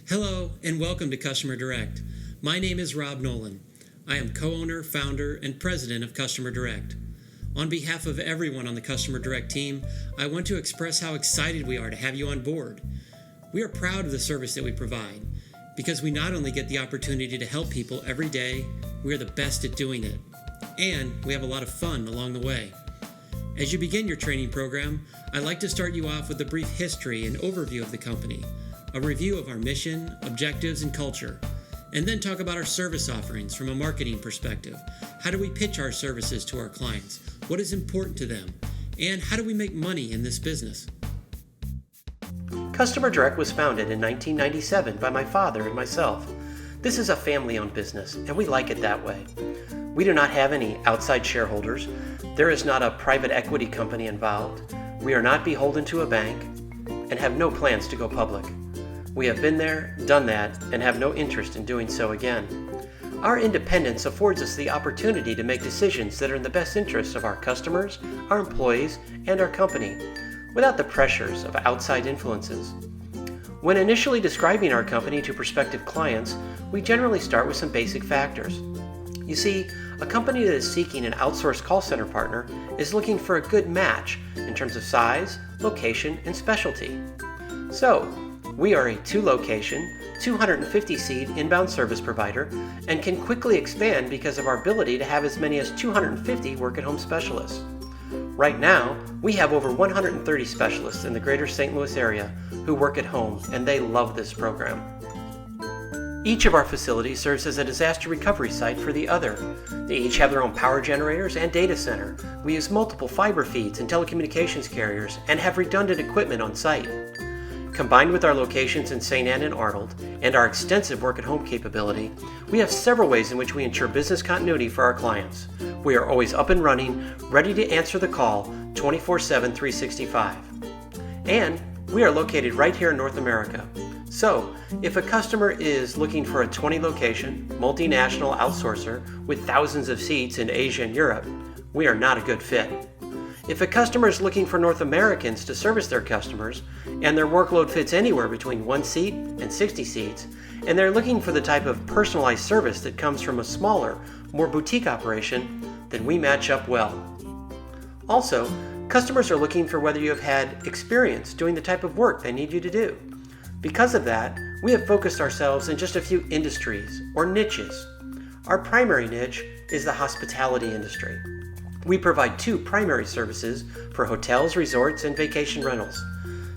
Hello and welcome to Customer Direct. My name is Rob Nolan. I am co-owner, founder, and president of Customer Direct. On behalf of everyone on the Customer Direct team, I want to express how excited we are to have you on board. We are proud of the service that we provide because we not only get the opportunity to help people every day, we are the best at doing it. And we have a lot of fun along the way. As you begin your training program, I'd like to start you off with a brief history and overview of the company, a review of our mission, objectives, and culture, and then talk about our service offerings from a marketing perspective. How do we pitch our services to our clients? What is important to them? And how do we make money in this business? Customer Direct was founded in 1997 by my father and myself. This is a family-owned business, and we like it that way. We do not have any outside shareholders. There is not a private equity company involved. We are not beholden to a bank and have no plans to go public. We have been there, done that, and have no interest in doing so again. Our independence affords us the opportunity to make decisions that are in the best interests of our customers, our employees, and our company, without the pressures of outside influences. When initially describing our company to prospective clients, we generally start with some basic factors. You see, a company that is seeking an outsourced call center partner is looking for a good match in terms of size, location, and specialty. So, we are a 2-location, 250-seat inbound service provider and can quickly expand because of our ability to have as many as 250 work-at-home specialists. Right now, we have over 130 specialists in the greater St. Louis area who work at home, and they love this program. Each of our facilities serves as a disaster recovery site for the other. They each have their own power generators and data center. We use multiple fiber feeds and telecommunications carriers and have redundant equipment on site. Combined with our locations in St. Ann and Arnold and our extensive work-at-home capability, we have several ways in which we ensure business continuity for our clients. We are always up and running, ready to answer the call 24/7, 365. And we are located right here in North America. So, if a customer is looking for a 20-location, multinational outsourcer with thousands of seats in Asia and Europe, we are not a good fit. If a customer is looking for North Americans to service their customers, and their workload fits anywhere between 1 seat and 60 seats, and they're looking for the type of personalized service that comes from a smaller, more boutique operation, then we match up well. Also, customers are looking for whether you have had experience doing the type of work they need you to do. Because of that, we have focused ourselves in just a few industries or niches. Our primary niche is the hospitality industry. We provide 2 primary services for hotels, resorts, and vacation rentals: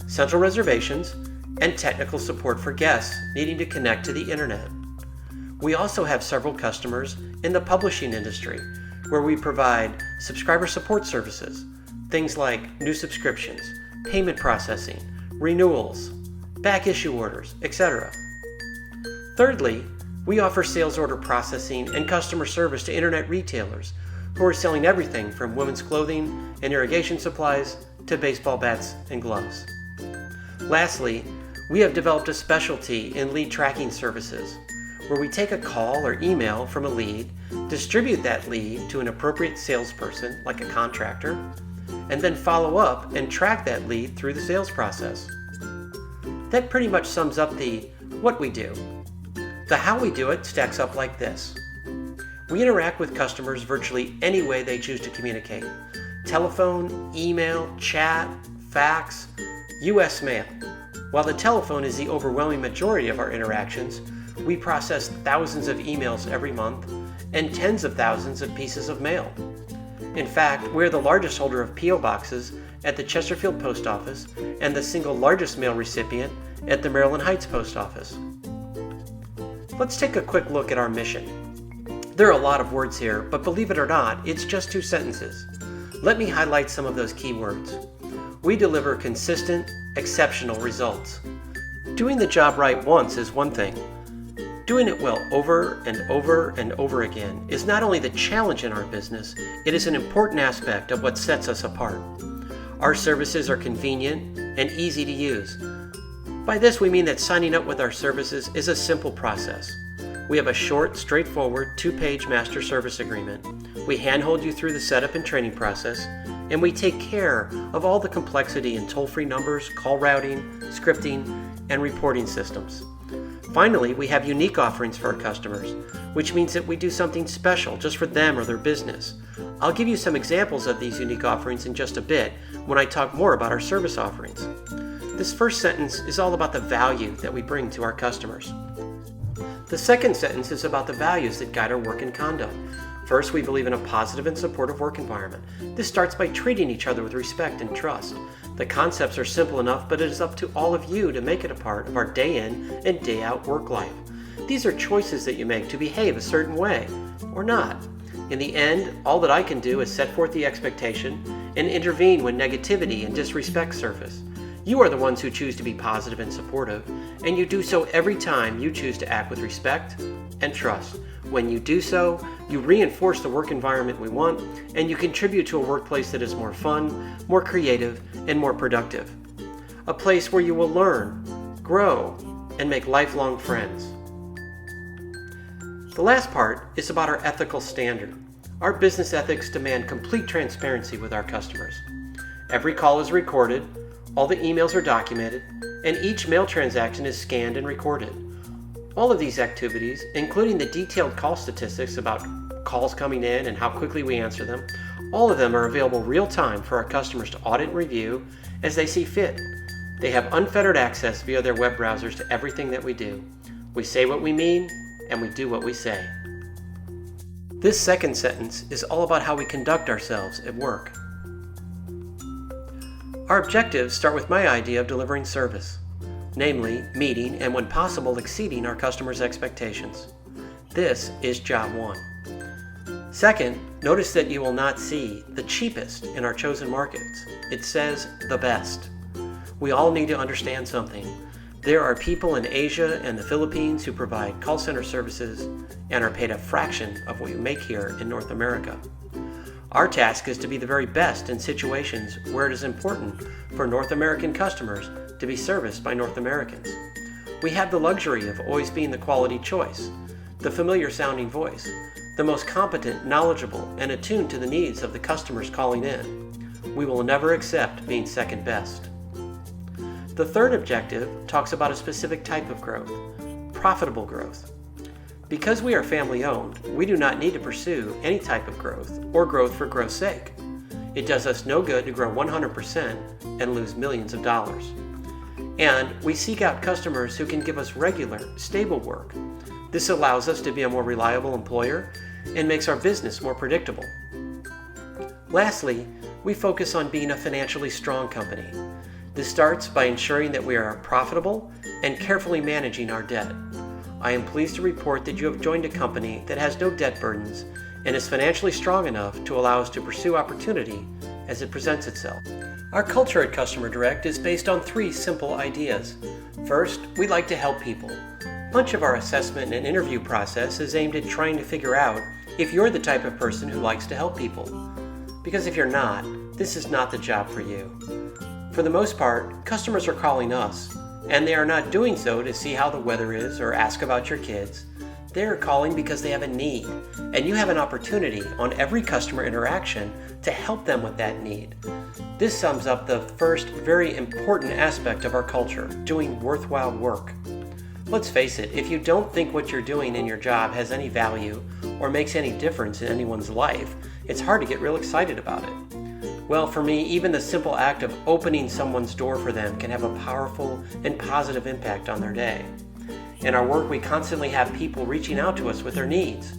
central reservations and technical support for guests needing to connect to the internet. We also have several customers in the publishing industry, where we provide subscriber support services, things like new subscriptions, payment processing, renewals, back issue orders, etc. Thirdly, we offer sales order processing and customer service to internet retailers who are selling everything from women's clothing and irrigation supplies to baseball bats and gloves. Lastly, we have developed a specialty in lead tracking services, where we take a call or email from a lead, distribute that lead to an appropriate salesperson, like a contractor, and then follow up and track that lead through the sales process. That pretty much sums up the what we do. The how we do it stacks up like this. We interact with customers virtually any way they choose to communicate: telephone, email, chat, fax, US mail. While the telephone is the overwhelming majority of our interactions, we process thousands of emails every month and tens of thousands of pieces of mail. In fact, we're the largest holder of P.O. boxes at the Chesterfield Post Office and the single largest mail recipient at the Maryland Heights Post Office. Let's take a quick look at our mission. There are a lot of words here, but believe it or not, it's just 2 sentences. Let me highlight some of those key words. We deliver consistent, exceptional results. Doing the job right once is one thing. Doing it well over and over and over again is not only the challenge in our business, it is an important aspect of what sets us apart. Our services are convenient and easy to use. By this we mean that signing up with our services is a simple process. We have a short, straightforward 2-page master service agreement. We handhold you through the setup and training process, and we take care of all the complexity in toll-free numbers, call routing, scripting, and reporting systems. Finally, we have unique offerings for our customers, which means that we do something special just for them or their business. I'll give you some examples of these unique offerings in just a bit when I talk more about our service offerings. This first sentence is all about the value that we bring to our customers. The second sentence is about the values that guide our work and conduct. First, we believe in a positive and supportive work environment. This starts by treating each other with respect and trust. The concepts are simple enough, but it is up to all of you to make it a part of our day in and day out work life. These are choices that you make to behave a certain way, or not. In the end, all that I can do is set forth the expectation and intervene when negativity and disrespect surface. You are the ones who choose to be positive and supportive, and you do so every time you choose to act with respect and trust. When you do so, you reinforce the work environment we want, and you contribute to a workplace that is more fun, more creative, and more productive. A place where you will learn, grow, and make lifelong friends. The last part is about our ethical standard. Our business ethics demand complete transparency with our customers. Every call is recorded, all the emails are documented, and each mail transaction is scanned and recorded. All of these activities, including the detailed call statistics about calls coming in and how quickly we answer them, all of them are available real time for our customers to audit and review as they see fit. They have unfettered access via their web browsers to everything that we do. We say what we mean, and we do what we say. This second sentence is all about how we conduct ourselves at work. Our objectives start with my idea of delivering service, namely meeting and when possible exceeding our customers' expectations. This is job one. Second, notice that you will not see the cheapest in our chosen markets. It says the best. We all need to understand something. There are people in Asia and the Philippines who provide call center services and are paid a fraction of what you make here in North America. Our task is to be the very best in situations where it is important for North American customers to be serviced by North Americans. We have the luxury of always being the quality choice, the familiar sounding voice, the most competent, knowledgeable, and attuned to the needs of the customers calling in. We will never accept being second best. The third objective talks about a specific type of growth, profitable growth. Because we are family owned, we do not need to pursue any type of growth or growth for growth's sake. It does us no good to grow 100% and lose millions of dollars. And we seek out customers who can give us regular, stable work. This allows us to be a more reliable employer and makes our business more predictable. Lastly, we focus on being a financially strong company. This starts by ensuring that we are profitable and carefully managing our debt. I am pleased to report that you have joined a company that has no debt burdens and is financially strong enough to allow us to pursue opportunity as it presents itself. Our culture at Customer Direct is based on 3 simple ideas. First, we like to help people. Much of our assessment and interview process is aimed at trying to figure out if you're the type of person who likes to help people. Because if you're not, this is not the job for you. For the most part, customers are calling us, and they are not doing so to see how the weather is or ask about your kids. They are calling because they have a need, and you have an opportunity on every customer interaction to help them with that need. This sums up the first very important aspect of our culture, doing worthwhile work. Let's face it, if you don't think what you're doing in your job has any value or makes any difference in anyone's life, it's hard to get real excited about it. Well, for me, even the simple act of opening someone's door for them can have a powerful and positive impact on their day. In our work, we constantly have people reaching out to us with their needs.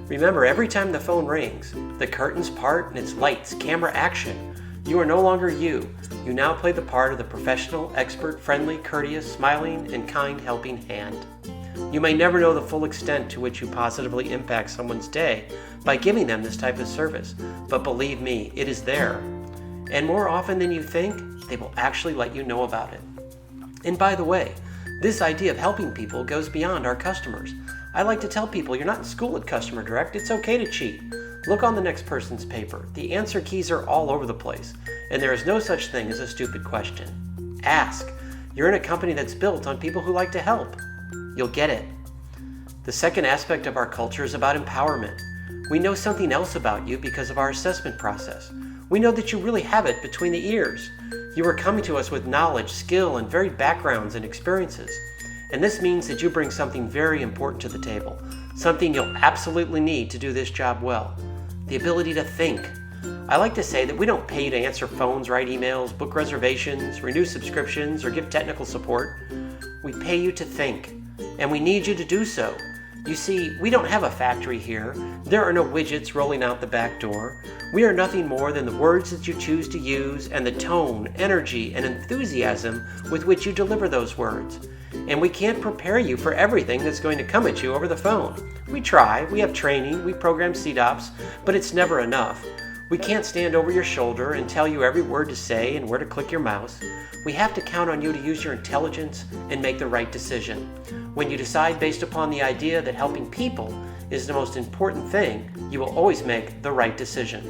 Remember, every time the phone rings, the curtains part and it's lights, camera, action. You are no longer you. You now play the part of the professional, expert, friendly, courteous, smiling, and kind helping hand. You may never know the full extent to which you positively impact someone's day by giving them this type of service, but believe me, it is there. And more often than you think, they will actually let you know about it. And by the way, this idea of helping people goes beyond our customers. I like to tell people you're not in school at Customer Direct. It's okay to cheat. Look on the next person's paper. The answer keys are all over the place, and there is no such thing as a stupid question. Ask. You're in a company that's built on people who like to help. You'll get it. The second aspect of our culture is about empowerment. We know something else about you because of our assessment process. We know that you really have it between the ears. You are coming to us with knowledge, skill, and varied backgrounds and experiences. and this means that you bring something very important to the table, something you'll absolutely need to do this job well: the ability to think. I like to say that we don't pay you to answer phones, write emails, book reservations, renew subscriptions, or give technical support. We pay you to think, and we need you to do so. You see, we don't have a factory here. There are no widgets rolling out the back door. We are nothing more than the words that you choose to use and the tone, energy, and enthusiasm with which you deliver those words. And we can't prepare you for everything that's going to come at you over the phone. We try, we have training, we program CDOPs, but it's never enough. We can't stand over your shoulder and tell you every word to say and where to click your mouse. We have to count on you to use your intelligence and make the right decision. When you decide based upon the idea that helping people is the most important thing, you will always make the right decision.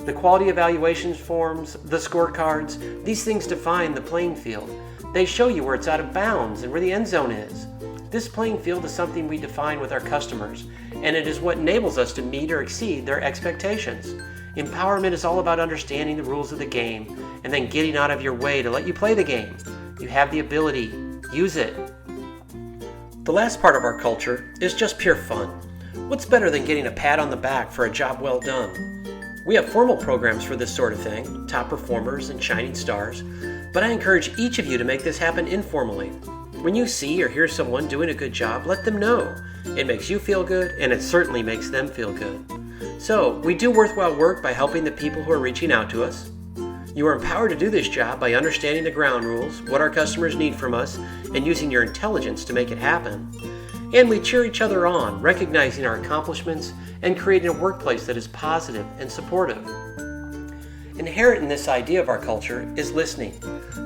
The quality evaluations forms, the scorecards, these things define the playing field. They show you where it's out of bounds and where the end zone is. This playing field is something we define with our customers, and it is what enables us to meet or exceed their expectations. Empowerment is all about understanding the rules of the game and then getting out of your way to let you play the game. You have the ability. Use it. The last part of our culture is just pure fun. What's better than getting a pat on the back for a job well done? We have formal programs for this sort of thing, top performers and shining stars, but I encourage each of you to make this happen informally. When you see or hear someone doing a good job, let them know. It makes you feel good, and it certainly makes them feel good. So, we do worthwhile work by helping the people who are reaching out to us. You are empowered to do this job by understanding the ground rules, what our customers need from us, and using your intelligence to make it happen. And we cheer each other on, recognizing our accomplishments and creating a workplace that is positive and supportive. Inherent in this idea of our culture is listening.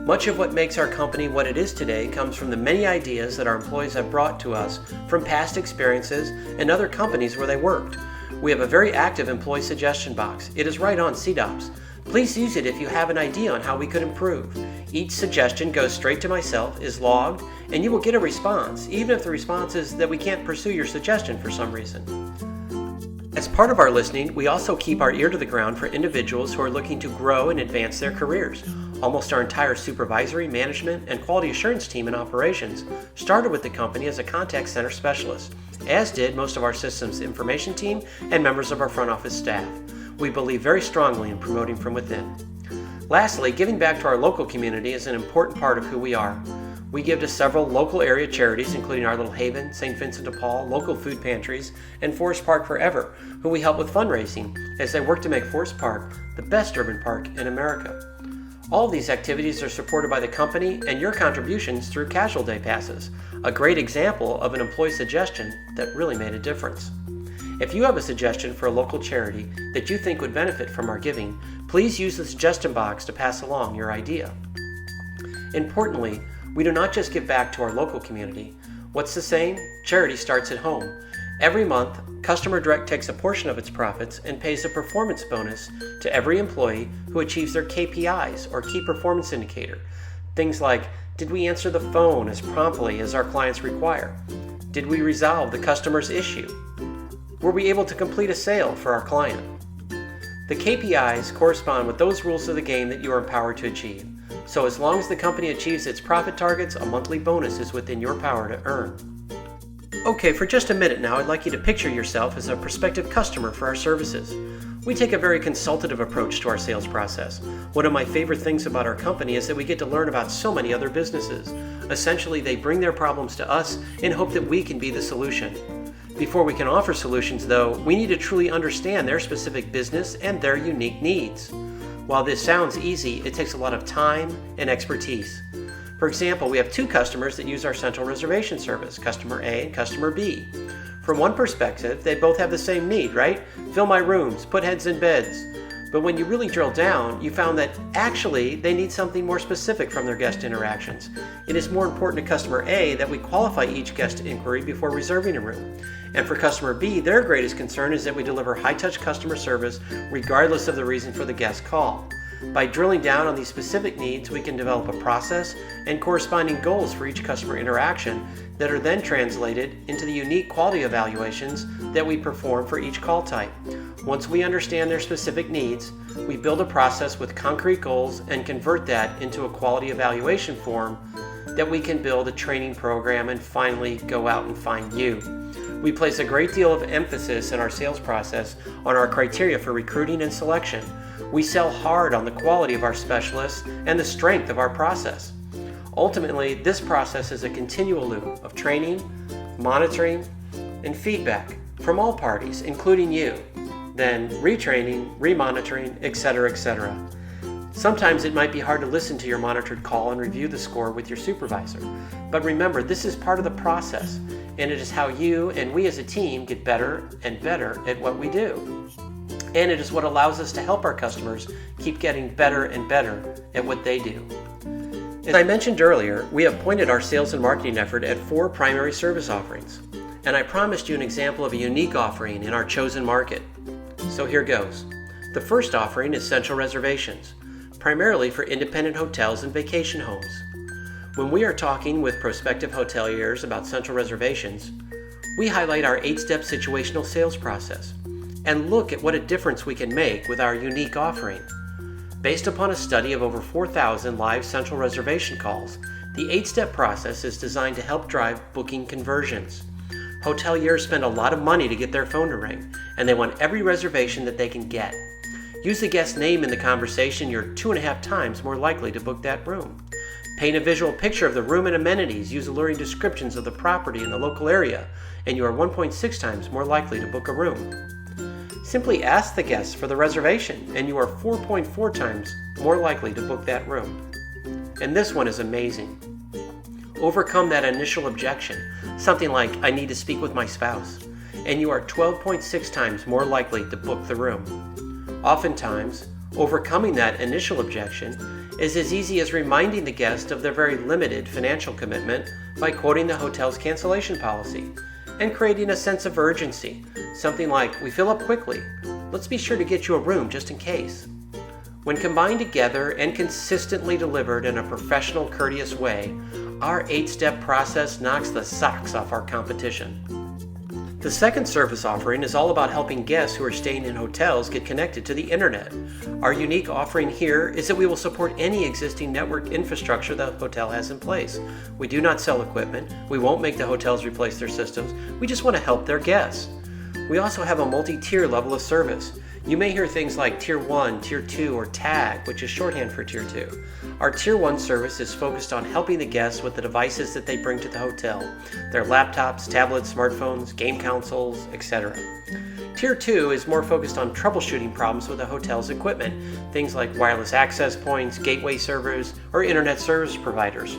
Much of what makes our company what it is today comes from the many ideas that our employees have brought to us from past experiences and other companies where they worked. We have a very active employee suggestion box. It is right on CDOPS. Please use it if you have an idea on how we could improve. Each suggestion goes straight to myself, is logged, and you will get a response, even if the response is that we can't pursue your suggestion for some reason. As part of our listening, we also keep our ear to the ground for individuals who are looking to grow and advance their careers. Almost our entire supervisory, management, and quality assurance team in operations started with the company as a contact center specialist, as did most of our systems information team and members of our front office staff. We believe very strongly in promoting from within. Lastly, giving back to our local community is an important part of who we are. We give to several local area charities, including Our Little Haven, St. Vincent de Paul, local food pantries, and Forest Park Forever, who we help with fundraising as they work to make Forest Park the best urban park in America. All of these activities are supported by the company and your contributions through Casual Day Passes, a great example of an employee suggestion that really made a difference. If you have a suggestion for a local charity that you think would benefit from our giving, please use the suggestion box to pass along your idea. Importantly, we do not just give back to our local community. What's the saying? Charity starts at home. Every month, Customer Direct takes a portion of its profits and pays a performance bonus to every employee who achieves their KPIs, or Key Performance Indicator. Things like, did we answer the phone as promptly as our clients require? Did we resolve the customer's issue? Were we able to complete a sale for our client? The KPIs correspond with those rules of the game that you are empowered to achieve. So as long as the company achieves its profit targets, a monthly bonus is within your power to earn. Okay, for just a minute now, I'd like you to picture yourself as a prospective customer for our services. We take a very consultative approach to our sales process. One of my favorite things about our company is that we get to learn about so many other businesses. Essentially, they bring their problems to us in hope that we can be the solution. Before we can offer solutions, though, we need to truly understand their specific business and their unique needs. While this sounds easy, it takes a lot of time and expertise. For example, we have two customers that use our central reservation service, Customer A and Customer B. From one perspective, they both have the same need, right? Fill my rooms, put heads in beds. But when you really drill down, you found that actually they need something more specific from their guest interactions. It is more important to Customer A that we qualify each guest inquiry before reserving a room. And for Customer B, their greatest concern is that we deliver high-touch customer service regardless of the reason for the guest call. By drilling down on these specific needs, we can develop a process and corresponding goals for each customer interaction that are then translated into the unique quality evaluations that we perform for each call type. Once we understand their specific needs, we build a process with concrete goals and convert that into a quality evaluation form that we can build a training program and finally go out and find you. We place a great deal of emphasis in our sales process on our criteria for recruiting and selection. We sell hard on the quality of our specialists and the strength of our process. Ultimately, this process is a continual loop of training, monitoring, and feedback from all parties, including you, then retraining, remonitoring, etc., etc. Sometimes it might be hard to listen to your monitored call and review the score with your supervisor. But remember, this is part of the process, and it is how you and we as a team get better and better at what we do. And it is what allows us to help our customers keep getting better and better at what they do. As I mentioned earlier, we have pointed our sales and marketing effort at 4 primary service offerings. And I promised you an example of a unique offering in our chosen market. So here goes. The first offering is Central Reservations, primarily for independent hotels and vacation homes. When we are talking with prospective hoteliers about Central Reservations, we highlight our 8-step situational sales process and look at what a difference we can make with our unique offering. Based upon a study of over 4,000 live Central Reservation calls, the 8-step process is designed to help drive booking conversions. Hoteliers spend a lot of money to get their phone to ring, and they want every reservation that they can get. Use the guest name in the conversation, you're 2.5 times more likely to book that room. Paint a visual picture of the room and amenities, use alluring descriptions of the property in the local area, and you are 1.6 times more likely to book a room. Simply ask the guests for the reservation, and you are 4.4 times more likely to book that room. And this one is amazing. Overcome that initial objection, something like, I need to speak with my spouse, and you are 12.6 times more likely to book the room. Oftentimes, overcoming that initial objection is as easy as reminding the guest of their very limited financial commitment by quoting the hotel's cancellation policy and creating a sense of urgency, something like, we fill up quickly, let's be sure to get you a room just in case. When combined together and consistently delivered in a professional, courteous way, our 8-step process knocks the socks off our competition. The second service offering is all about helping guests who are staying in hotels get connected to the internet. Our unique offering here is that we will support any existing network infrastructure the hotel has in place. We do not sell equipment. We won't make the hotels replace their systems. We just want to help their guests. We also have a multi-tier level of service. You may hear things like Tier 1, Tier 2, or TAG, which is shorthand for Tier 2. Our Tier 1 service is focused on helping the guests with the devices that they bring to the hotel, their laptops, tablets, smartphones, game consoles, etc. Tier 2 is more focused on troubleshooting problems with the hotel's equipment, things like wireless access points, gateway servers, or internet service providers.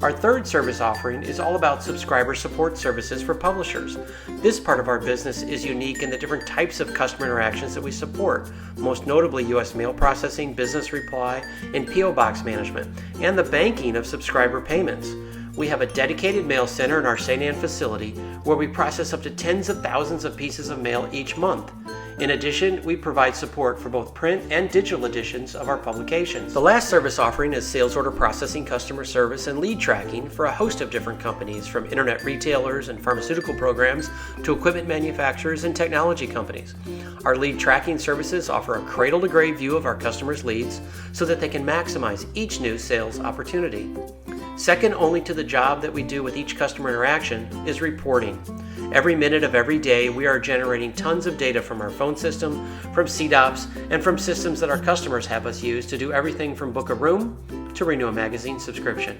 Our third service offering is all about subscriber support services for publishers. This part of our business is unique in the different types of customer interactions that we support, most notably U.S. mail processing, business reply, and P.O. box management, and the banking of subscriber payments. We have a dedicated mail center in our St. Anne facility where we process up to tens of thousands of pieces of mail each month. In addition, we provide support for both print and digital editions of our publications. The last service offering is sales order processing, customer service, and lead tracking for a host of different companies, from internet retailers and pharmaceutical programs to equipment manufacturers and technology companies. Our lead tracking services offer a cradle-to-grave view of our customers' leads so that they can maximize each new sales opportunity. Second only to the job that we do with each customer interaction is reporting. Every minute of every day, we are generating tons of data from our phone system, from CDOPS, and from systems that our customers have us use to do everything from book a room to renew a magazine subscription.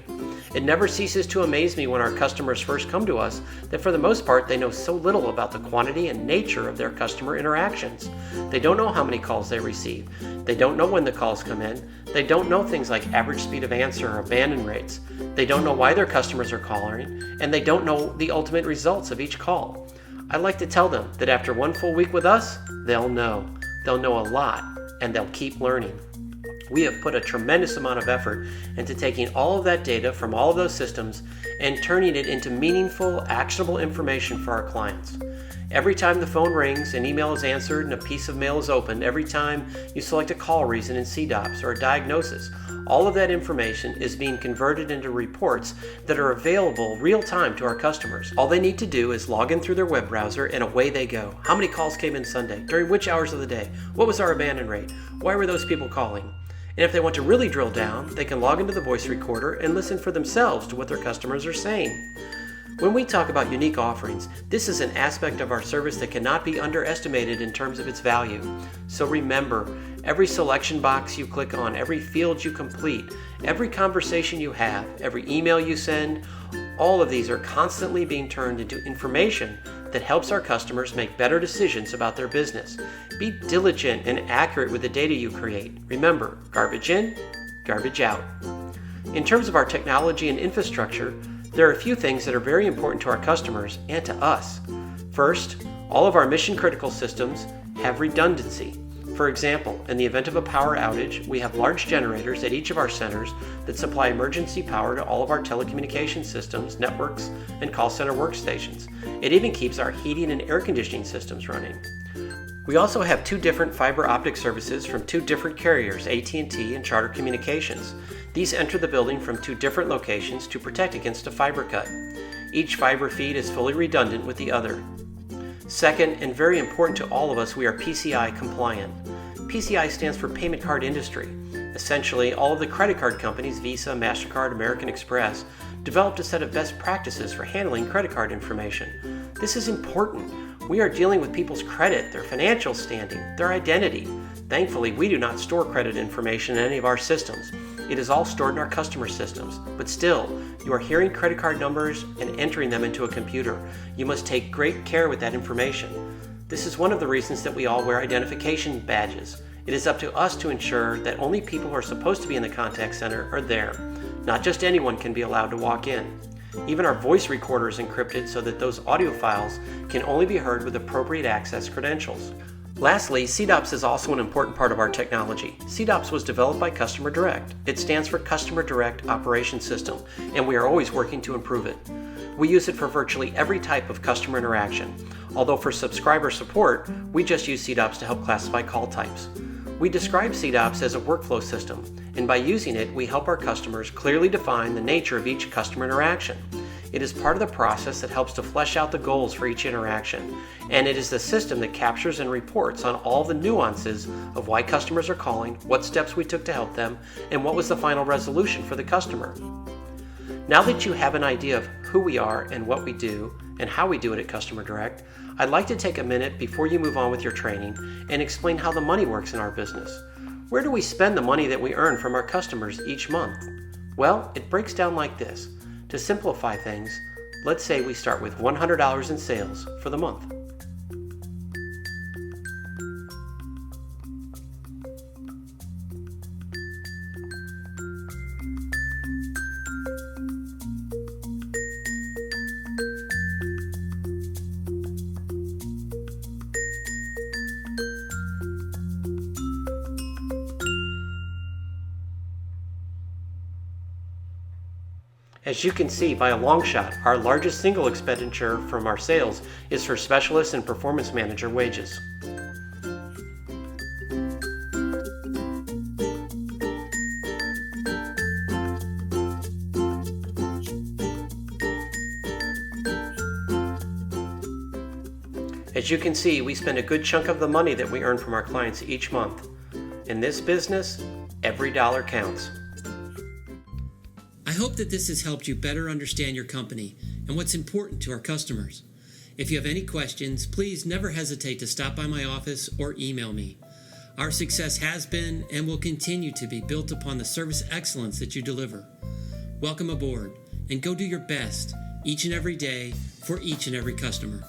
It never ceases to amaze me when our customers first come to us that for the most part they know so little about the quantity and nature of their customer interactions. They don't know how many calls they receive. They don't know when the calls come in. They don't know things like average speed of answer or abandon rates. They don't know why their customers are calling, and they don't know the ultimate results of each call. I like to tell them that after one full week with us, they'll know. They'll know a lot, and they'll keep learning. We have put a tremendous amount of effort into taking all of that data from all of those systems and turning it into meaningful, actionable information for our clients. Every time the phone rings, an email is answered, and a piece of mail is opened, every time you select a call reason in CDOPS or a diagnosis, all of that information is being converted into reports that are available real time to our customers. All they need to do is log in through their web browser and away they go. How many calls came in Sunday? During which hours of the day? What was our abandon rate? Why were those people calling? And if they want to really drill down, they can log into the voice recorder and listen for themselves to what their customers are saying. When we talk about unique offerings, this is an aspect of our service that cannot be underestimated in terms of its value. So remember, every selection box you click on, every field you complete, every conversation you have, every email you send, all of these are constantly being turned into information that helps our customers make better decisions about their business. Be diligent and accurate with the data you create. Remember, garbage in, garbage out. In terms of our technology and infrastructure, there are a few things that are very important to our customers and to us. First, all of our mission-critical systems have redundancy. For example, in the event of a power outage, we have large generators at each of our centers that supply emergency power to all of our telecommunication systems, networks, and call center workstations. It even keeps our heating and air conditioning systems running. We also have 2 different fiber optic services from 2 different carriers, AT&T and Charter Communications. These enter the building from 2 different locations to protect against a fiber cut. Each fiber feed is fully redundant with the other. Second, and very important to all of us, we are PCI compliant. PCI stands for Payment Card Industry. Essentially, all of the credit card companies, Visa, MasterCard, American Express, developed a set of best practices for handling credit card information. This is important. We are dealing with people's credit, their financial standing, their identity. Thankfully, we do not store credit information in any of our systems. It is all stored in our customer systems. But still, you are hearing credit card numbers and entering them into a computer. You must take great care with that information. This is one of the reasons that we all wear identification badges. It is up to us to ensure that only people who are supposed to be in the contact center are there. Not just anyone can be allowed to walk in. Even our voice recorder is encrypted so that those audio files can only be heard with appropriate access credentials. Lastly, CDOPS is also an important part of our technology. CDOPS was developed by Customer Direct. It stands for Customer Direct Operations System, and we are always working to improve it. We use it for virtually every type of customer interaction, although for subscriber support, we just use CDOPS to help classify call types. We describe CDOPS as a workflow system, and by using it, we help our customers clearly define the nature of each customer interaction. It is part of the process that helps to flesh out the goals for each interaction, and it is the system that captures and reports on all the nuances of why customers are calling, what steps we took to help them, and what was the final resolution for the customer. Now that you have an idea of who we are and what we do and how we do it at Customer Direct, I'd like to take a minute before you move on with your training and explain how the money works in our business. Where do we spend the money that we earn from our customers each month? Well, it breaks down like this. To simplify things, let's say we start with $100 in sales for the month. As you can see, by a long shot, our largest single expenditure from our sales is for specialist and performance manager wages. As you can see, we spend a good chunk of the money that we earn from our clients each month. In this business, every dollar counts. I hope that this has helped you better understand your company and what's important to our customers. If you have any questions, please never hesitate to stop by my office or email me. Our success has been and will continue to be built upon the service excellence that you deliver. Welcome aboard, and go do your best each and every day for each and every customer.